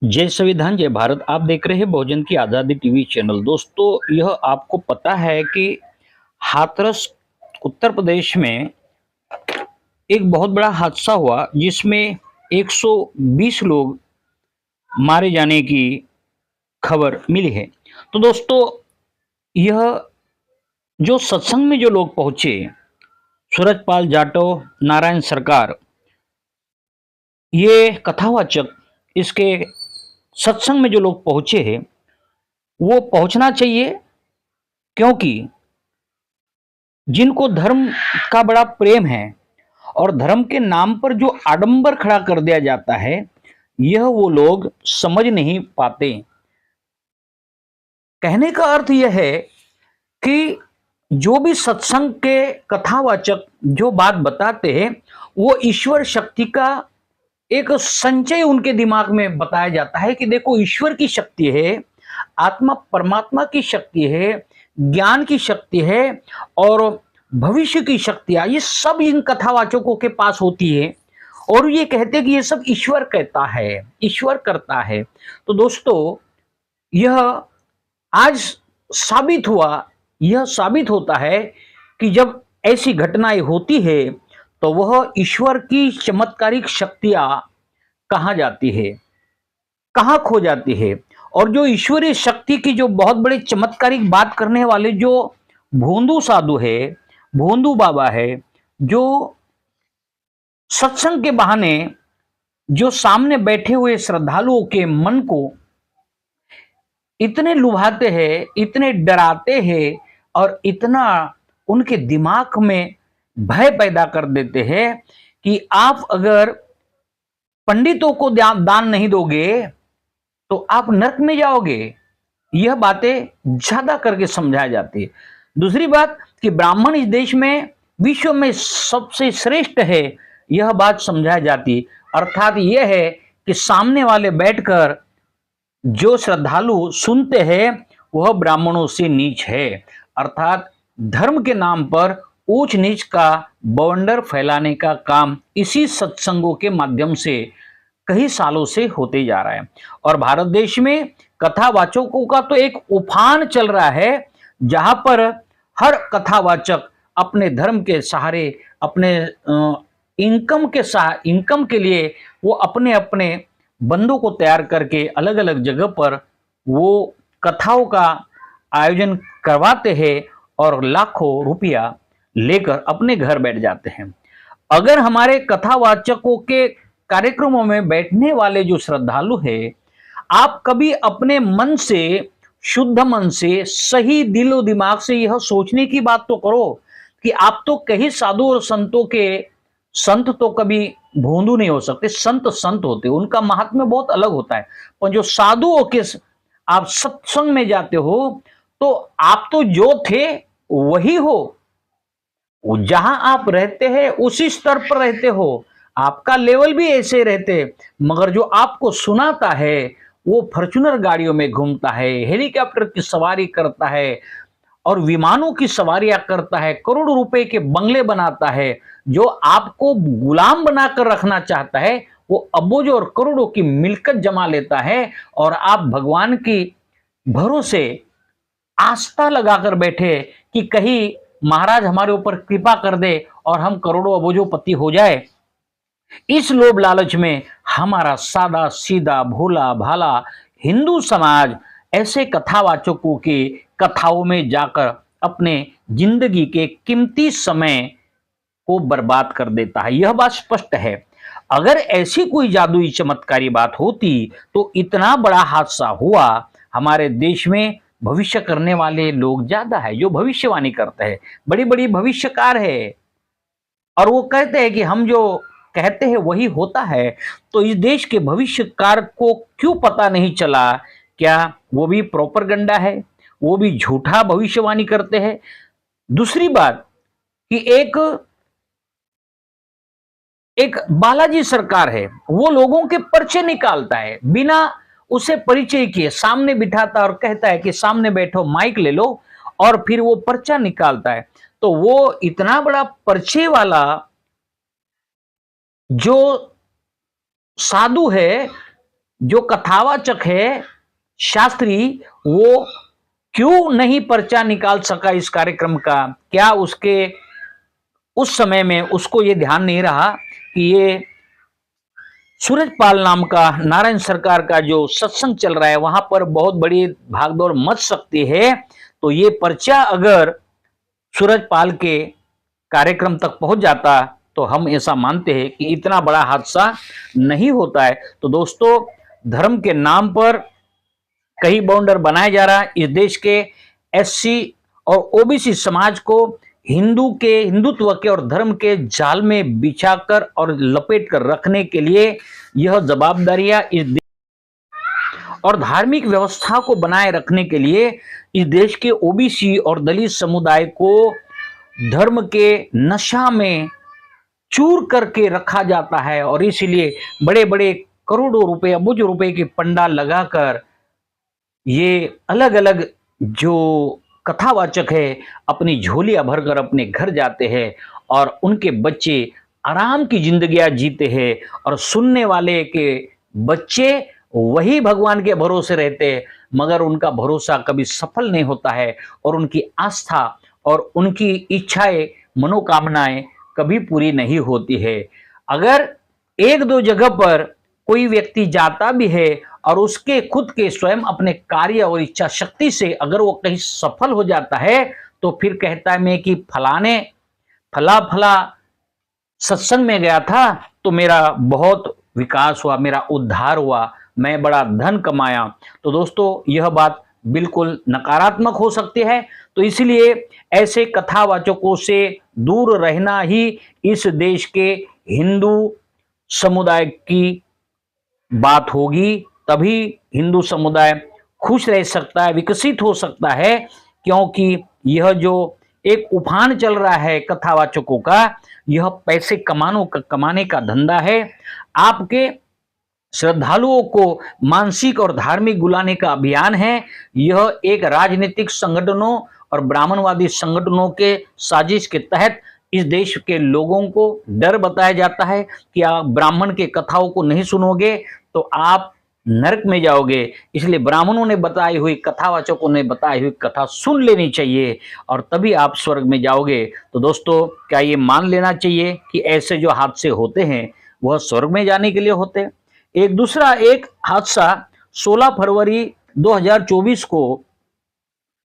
जय संविधान जय भारत। आप देख रहे हैं बहुजन की आज़ादी टीवी चैनल। दोस्तों, यह आपको पता है कि हाथरस उत्तर प्रदेश में एक बहुत बड़ा हादसा हुआ जिसमें 120 लोग मारे जाने की खबर मिली है। तो दोस्तों, यह जो सत्संग में जो लोग पहुंचे, सूरजपाल जाटव, नारायण सरकार, ये कथावाचक, इसके सत्संग में जो लोग पहुंचे हैं वो पहुंचना चाहिए, क्योंकि जिनको धर्म का बड़ा प्रेम है और धर्म के नाम पर जो आडंबर खड़ा कर दिया जाता है, यह वो लोग समझ नहीं पाते। कहने का अर्थ यह है कि जो भी सत्संग के कथावाचक जो बात बताते हैं, वो ईश्वर शक्ति का एक संचय उनके दिमाग में बताया जाता है कि देखो, ईश्वर की शक्ति है, आत्मा परमात्मा की शक्ति है, ज्ञान की शक्ति है और भविष्य की शक्तियां, ये सब इन कथावाचकों के पास होती है। और ये कहते हैं कि ये सब ईश्वर कहता है, ईश्वर करता है। तो दोस्तों, यह आज साबित हुआ, यह साबित होता है कि जब ऐसी घटनाएं होती है तो वह ईश्वर की चमत्कारिक शक्तियां कहाँ जाती है, कहाँ खो जाती है। और जो ईश्वरीय शक्ति की जो बहुत बड़े चमत्कारिक बात करने वाले जो भोंदू साधु है, भोंदू बाबा है, जो सत्संग के बहाने जो सामने बैठे हुए श्रद्धालुओं के मन को इतने लुभाते हैं, इतने डराते हैं और इतना उनके दिमाग में भय पैदा कर देते हैं कि आप अगर पंडितों को दान नहीं दोगे तो आप नरक में जाओगे। यह बातें ज्यादा करके समझाई जाती है। दूसरी बात कि ब्राह्मण इस देश में विश्व में सबसे श्रेष्ठ है, यह बात समझाई जाती। अर्थात यह है कि सामने वाले बैठकर जो श्रद्धालु सुनते हैं वह ब्राह्मणों से नीच है। अर्थात धर्म के नाम पर ऊंच नीच का बवंडर फैलाने का काम इसी सत्संगों के माध्यम से कई सालों से होते जा रहा है। और भारत देश में कथावाचकों का तो एक उफान चल रहा है, जहां पर हर कथावाचक अपने धर्म के सहारे, अपने इनकम के लिए वो अपने अपने बंदों को तैयार करके अलग अलग जगह पर वो कथाओं का आयोजन करवाते हैं और लाखों रुपया लेकर अपने घर बैठ जाते हैं। अगर हमारे कथावाचकों के कार्यक्रमों में बैठने वाले जो श्रद्धालु हैं, आप कभी अपने मन से, शुद्ध मन से, सही दिलो दिमाग से यह सोचने की बात तो करो कि आप तो कई साधु और संतों के, संत तो कभी भोंदू नहीं हो सकते, संत संत होते, उनका महात्म्य बहुत अलग होता है। पर जो साधुओं के आप सत्संग में जाते हो तो आप तो जो थे वही हो, जहां आप रहते हैं उसी स्तर पर रहते हो, आपका लेवल भी ऐसे रहते। मगर जो आपको सुनाता है वो फॉर्च्यूनर गाड़ियों में घूमता है, हेलीकॉप्टर की सवारी करता है और विमानों की सवारियां करता है, करोड़ों रुपए के बंगले बनाता है। जो आपको गुलाम बनाकर रखना चाहता है वो अबोजों और करोड़ों की मिलकत जमा लेता है और आप भगवान की भरोसे आस्था लगाकर बैठे कि कहीं महाराज हमारे ऊपर कृपा कर दे और हम करोड़ों अबोजों पति हो जाए। इस लोभ लालच में हमारा सादा सीधा भोला भाला हिंदू समाज ऐसे कथावाचकों के कथाओं में जाकर अपने जिंदगी के कीमती समय को बर्बाद कर देता है। यह बात स्पष्ट है। अगर ऐसी कोई जादुई चमत्कारी बात होती तो इतना बड़ा हादसा हुआ। हमारे देश में भविष्य करने वाले लोग ज्यादा है, जो भविष्यवाणी करते हैं, बड़ी बड़ी भविष्यकार है और वो कहते हैं कि हम जो कहते हैं वही होता है। तो इस देश के भविष्यकार को क्यों पता नहीं चला? क्या वो भी प्रोपगेंडा है, वो भी झूठा भविष्यवाणी करते हैं? दूसरी बात कि एक एक बालाजी सरकार है, वो लोगों के पर्चे निकालता है बिना उसे परिचय किए, सामने बिठाता और कहता है कि सामने बैठो, माइक ले लो, और फिर वो पर्चा निकालता है। तो वो इतना बड़ा पर्चे वाला जो साधु है जो कथावाचक है शास्त्री, वो क्यों नहीं पर्चा निकाल सका इस कार्यक्रम का? क्या उसके उस समय में उसको ये ध्यान नहीं रहा कि ये सूरजपाल नाम का नारायण सरकार का जो सत्संग चल रहा है वहां पर बहुत बड़ी भागदौड़ मच सकती है, तो ये पर्चा अगर सूरजपाल के कार्यक्रम तक पहुंच जाता तो हम ऐसा मानते हैं कि इतना बड़ा हादसा नहीं होता है। तो दोस्तों, धर्म के नाम पर कई बाउंडर बनाया जा रहा है। इस देश के एससी और ओबीसी समाज को हिंदुत्व के और धर्म के जाल में बिछाकर और लपेट कर रखने के लिए यह जवाबदारियां और धार्मिक व्यवस्था को बनाए रखने के लिए इस देश के ओबीसी और दलित समुदाय को धर्म के नशा में चूर करके रखा जाता है। और इसीलिए बड़े बड़े करोड़ों रुपए, अबुझ रुपए के पंडाल लगाकर ये अलग अलग जो कथावाचक है अपनी झोलियां भरकर अपने घर जाते हैं और उनके बच्चे आराम की जिंदगियां जीते हैं, और सुनने वाले के बच्चे वही भगवान के भरोसे रहते हैं, मगर उनका भरोसा कभी सफल नहीं होता है और उनकी आस्था और उनकी इच्छाएं, मनोकामनाएं कभी पूरी नहीं होती है। अगर एक दो जगह पर कोई व्यक्ति जाता भी है और उसके खुद के स्वयं अपने कार्य और इच्छा शक्ति से अगर वो कहीं सफल हो जाता है, तो फिर कहता है मैं कि फलाने फला सत्संग में गया था तो मेरा बहुत विकास हुआ, मेरा उद्धार हुआ, मैं बड़ा धन कमाया। तो दोस्तों, यह बात बिल्कुल नकारात्मक हो सकती है। तो इसलिए ऐसे कथावाचकों से दूर रहना ही इस देश के हिंदू समुदाय की बात होगी। तभी हिंदू समुदाय खुश रह सकता है, विकसित हो सकता है, क्योंकि यह जो एक उफान चल रहा है कथावाचकों का, यह पैसे कमाने का धंधा है। आपके श्रद्धालुओं को मानसिक और धार्मिक गुलाने का अभियान है। यह एक राजनीतिक संगठनों और ब्राह्मणवादी संगठनों के साजिश के तहत इस देश के लोगों को डर बताया जाता है कि आप ब्राह्मण के कथाओं को नहीं सुनोगे तो आप नरक में जाओगे, इसलिए ब्राह्मणों ने बताई हुई, कथावाचकों ने बताई हुई कथा सुन लेनी चाहिए और तभी आप स्वर्ग में जाओगे। तो दोस्तों, क्या ये मान लेना चाहिए कि ऐसे जो हादसे होते हैं वह स्वर्ग में जाने के लिए होते हैं? एक हादसा 16 फरवरी 2024 को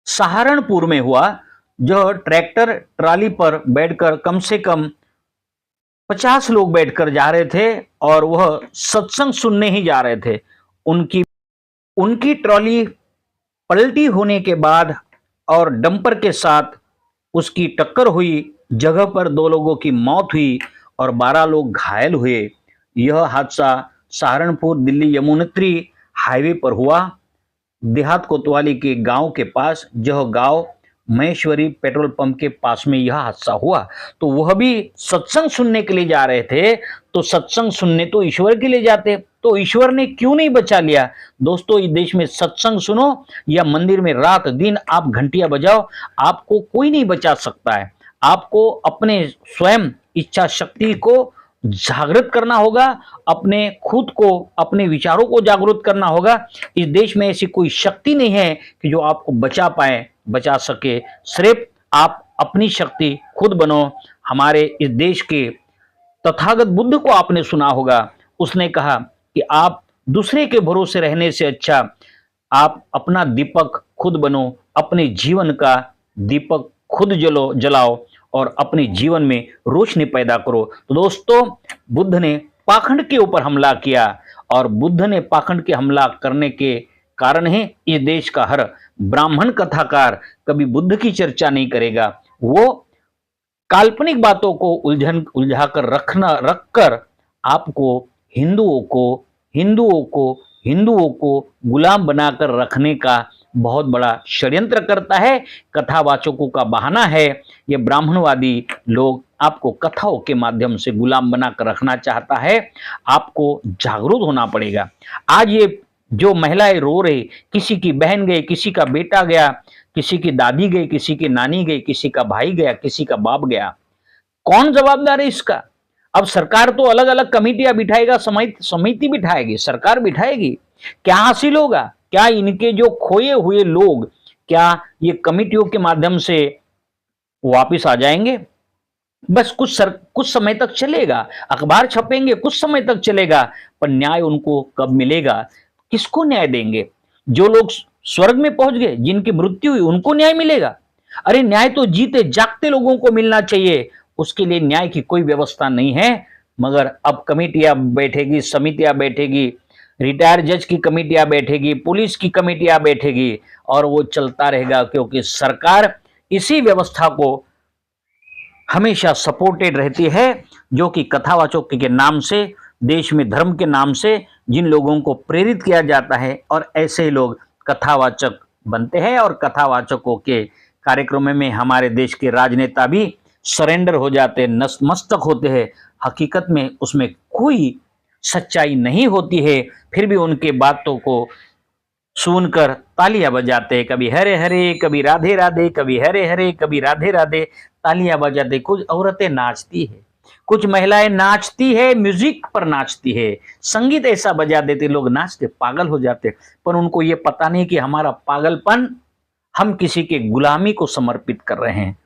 सहारनपुर में हुआ, जो ट्रैक्टर ट्राली पर बैठकर कम से कम 50 लोग बैठकर जा रहे थे और वह सत्संग सुनने ही जा रहे थे। उनकी ट्रॉली पलटी होने के बाद और डंपर के साथ उसकी टक्कर हुई, जगह पर 2 लोगों की मौत हुई और 12 लोग घायल हुए। यह हादसा सहारनपुर दिल्ली यमुनोत्री हाईवे पर हुआ, देहात कोतवाली के गांव के पास। यह गांव महेश्वरी पेट्रोल पंप के पास में यह हादसा हुआ। तो वह भी सत्संग सुनने के लिए जा रहे थे, तो सत्संग सुनने तो ईश्वर के लिए जाते, तो ईश्वर ने क्यों नहीं बचा लिया? दोस्तों, इस देश में सत्संग सुनो या मंदिर में रात दिन आप घंटियां बजाओ, आपको कोई नहीं बचा सकता है। आपको अपने स्वयं इच्छा शक्ति को जागृत करना होगा, अपने खुद को, अपने विचारों को जागृत करना होगा। इस देश में ऐसी कोई शक्ति नहीं है कि जो आपको बचा सके। सिर्फ आप अपनी शक्ति खुद बनो। हमारे इस देश के तथागत बुद्ध को आपने सुना होगा, उसने कहा कि आप दूसरे के भरोसे रहने से अच्छा आप अपना दीपक खुद बनो, अपने जीवन का दीपक खुद जलाओ और अपने जीवन में रोशनी पैदा करो। तो दोस्तों, बुद्ध ने पाखंड के ऊपर हमला किया और बुद्ध ने पाखंड के हमला करने के कारण ही इस देश का हर ब्राह्मण कथाकार कभी बुद्ध की चर्चा नहीं करेगा। वो काल्पनिक बातों को उलझाकर रखकर आपको हिंदुओं को गुलाम बनाकर रखने का बहुत बड़ा षड्यंत्र करता है। कथावाचकों का बहाना है। ये ब्राह्मणवादी लोग आपको कथाओं के माध्यम से गुलाम बनाकर रखना चाहता है। आपको जागरूक होना पड़ेगा। आज ये जो महिलाएं रो रही, किसी की बहन गई, किसी का बेटा गया, किसी की दादी गई, किसी की नानी गई, किसी का भाई गया, किसी का बाप गया, कौन जवाबदार है इसका? अब सरकार तो अलग अलग कमेटियां बिठाएगा, समिति बिठाएगी, सरकार बिठाएगी। क्या हासिल होगा? क्या इनके जो खोए हुए लोग, क्या ये कमेटियों के माध्यम से वापिस आ जाएंगे? बस कुछ समय तक चलेगा, अखबार छपेंगे, कुछ समय तक चलेगा, पर न्याय उनको कब मिलेगा? किसको न्याय देंगे? जो लोग स्वर्ग में पहुंच गए, जिनकी मृत्यु हुई, उनको न्याय मिलेगा? अरे न्याय तो जीते जागते लोगों को मिलना चाहिए, उसके लिए न्याय की कोई व्यवस्था नहीं है। मगर अब कमेटियां बैठेगी, समितियां बैठेगी, रिटायर जज की कमेटियां बैठेगी, पुलिस की कमेटियां बैठेगी, और वो चलता रहेगा, क्योंकि सरकार इसी व्यवस्था को हमेशा सपोर्टेड रहती है, जो कि कथावाचक के नाम से, देश में धर्म के नाम से जिन लोगों को प्रेरित किया जाता है, और ऐसे ही लोग कथावाचक बनते हैं, और कथावाचकों के कार्यक्रमों में हमारे देश के राजनेता भी सरेंडर हो जाते हैं, नतमस्तक होते हैं। हकीकत में उसमें कोई सच्चाई नहीं होती है, फिर भी उनके बातों को सुनकर तालियां बजाते, कभी हरे हरे, कभी राधे राधे, कभी हरे हरे, कभी राधे राधे, तालियां बजाते। कुछ औरतें नाचती है, कुछ महिलाएं नाचती है, म्यूजिक पर नाचती है, संगीत ऐसा बजा देते, लोग नाचते पागल हो जाते। पर उनको ये पता नहीं कि हमारा पागलपन हम किसी के गुलामी को समर्पित कर रहे हैं।